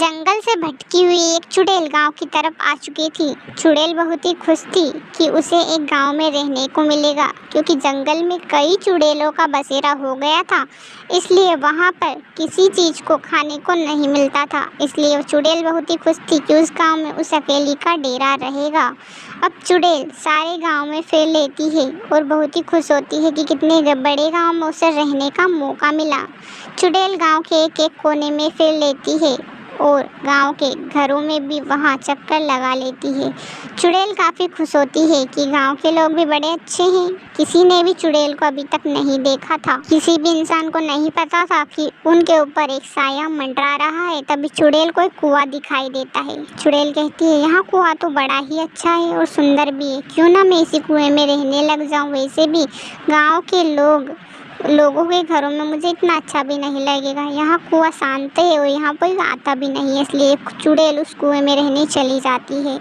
जंगल से भटकी हुई एक चुड़ैल गांव की तरफ आ चुकी थी। चुड़ैल बहुत ही खुश थी कि उसे एक गांव में रहने को मिलेगा, क्योंकि जंगल में कई चुड़ैलों का बसेरा हो गया था। इसलिए वहां पर किसी चीज को खाने को नहीं मिलता था। इसलिए वो चुड़ैल बहुत ही खुश थी कि उस गांव में उस अकेली का डेरा रहेगा। अब चुड़ैल सारे गांव में फिर लेती है और बहुत ही खुश होती है कि कितने बड़े गांव में उसे रहने का मौका मिला। चुड़ैल गांव के एक एक कोने में फिर लेती है और गांव के घरों में भी वहां चक्कर लगा लेती है। चुड़ैल काफ़ी खुश होती है कि गांव के लोग भी बड़े अच्छे हैं। किसी ने भी चुड़ैल को अभी तक नहीं देखा था। किसी भी इंसान को नहीं पता था कि उनके ऊपर एक साया मंडरा रहा है। तभी चुड़ैल को एक कुआं दिखाई देता है। चुड़ैल कहती है, यहाँ कुआं तो बड़ा ही अच्छा है और सुंदर भी है, क्यों ना मैं इसी कुएं में रहने लग जाऊँ। वैसे भी गाँव के लोगों के घरों में मुझे इतना अच्छा भी नहीं लगेगा। यहाँ कुआं शांत है और यहाँ कोई आता भी नहीं है। इसलिए चुड़ैल उस कुएं में रहने चली जाती है।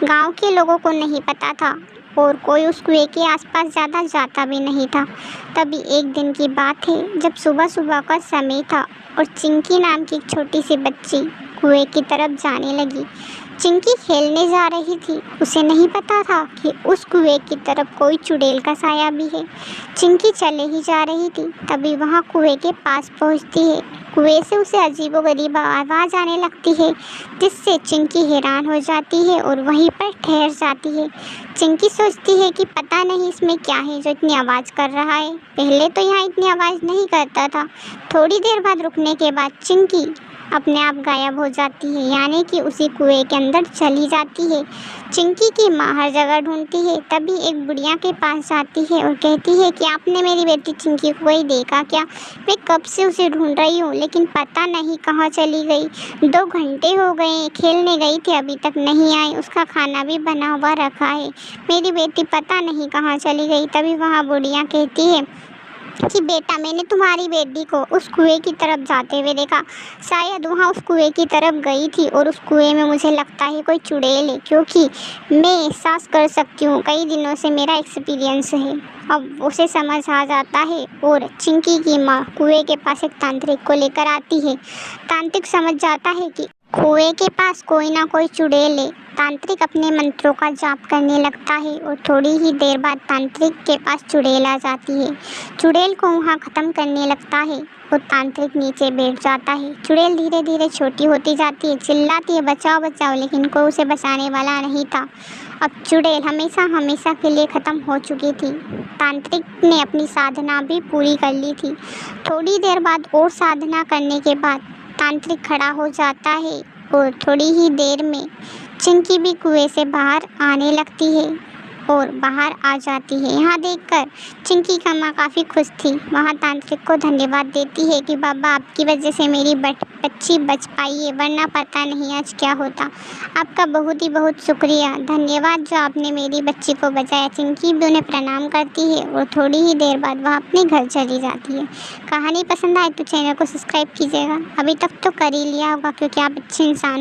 गांव के लोगों को नहीं पता था और कोई उस कुएं के आसपास ज़्यादा जाता भी नहीं था। तभी एक दिन की बात है, जब सुबह सुबह का समय था और चिंकी नाम की एक छोटी सी बच्ची कुएं की तरफ जाने लगी। चिंकी खेलने जा रही थी। उसे नहीं पता था कि उस कुएं की तरफ कोई चुड़ैल का साया भी है। चिंकी चले ही जा रही थी, तभी वहाँ कुएं के पास पहुँचती है। कुएं से उसे अजीबोगरीब आवाज़ आने लगती है, जिससे चिंकी हैरान हो जाती है और वहीं पर ठहर जाती है। चिंकी सोचती है कि पता नहीं इसमें क्या है जो इतनी आवाज़ कर रहा है। पहले तो यहाँ इतनी आवाज़ नहीं करता था। थोड़ी देर बाद रुकने के बाद चिंकी अपने आप गायब हो जाती है, यानी कि उसी कुएं के अंदर चली जाती है। चिंकी की माँ हर जगह ढूंढती है, तभी एक बुढ़िया के पास जाती है और कहती है कि आपने मेरी बेटी चिंकी को कोई देखा क्या? मैं कब से उसे ढूंढ रही हूँ, लेकिन पता नहीं कहाँ चली गई। 2 घंटे हो गए, खेलने गई थी, अभी तक नहीं आई। उसका खाना भी बना हुआ रखा है। मेरी बेटी पता नहीं कहाँ चली गई। तभी वहाँ बुढ़िया कहती है कि बेटा, मैंने तुम्हारी बेटी को उस कुएं की तरफ जाते हुए देखा। शायद वहाँ उस कुएं की तरफ गई थी और उस कुएं में मुझे लगता है कोई चुड़ैल है, क्योंकि मैं एहसास कर सकती हूँ। कई दिनों से मेरा एक्सपीरियंस है। अब उसे समझ आ जाता है और चिंकी की माँ कुएं के पास एक तांत्रिक को लेकर आती है। तांत्रिक समझ जाता है कि कुएं के पास कोई ना कोई चुड़ैल है। तांत्रिक अपने मंत्रों का जाप करने लगता है और थोड़ी ही देर बाद तांत्रिक के पास चुड़ैल आ जाती है। चुड़ैल को वहाँ ख़त्म करने लगता है और तांत्रिक नीचे बैठ जाता है। चुड़ैल धीरे धीरे छोटी होती जाती है, चिल्लाती है बचाओ बचाओ, लेकिन कोई उसे बचाने वाला नहीं था। अब चुड़ैल हमेशा के लिए ख़त्म हो चुकी थी। तांत्रिक ने अपनी साधना भी पूरी कर ली थी। थोड़ी देर बाद और साधना करने के बाद तांत्रिक खड़ा हो जाता है और थोड़ी ही देर में चिंकी भी कुएं से बाहर आने लगती है और बाहर आ जाती है। यहाँ देखकर चिंकी का माँ काफ़ी खुश थी। वहाँ तांत्रिक को धन्यवाद देती है कि बाबा, आपकी वजह से मेरी बच्ची बच पाई है, वरना पता नहीं आज क्या होता। आपका बहुत ही बहुत शुक्रिया, धन्यवाद जो आपने मेरी बच्ची को बचाया। चिंकी भी उन्हें प्रणाम करती है और थोड़ी ही देर बाद वह अपने घर चली जाती है। कहानी पसंद आए तो चैनल को सब्सक्राइब कीजिएगा। अभी तक तो कर ही लिया होगा, क्योंकि आप अच्छे इंसान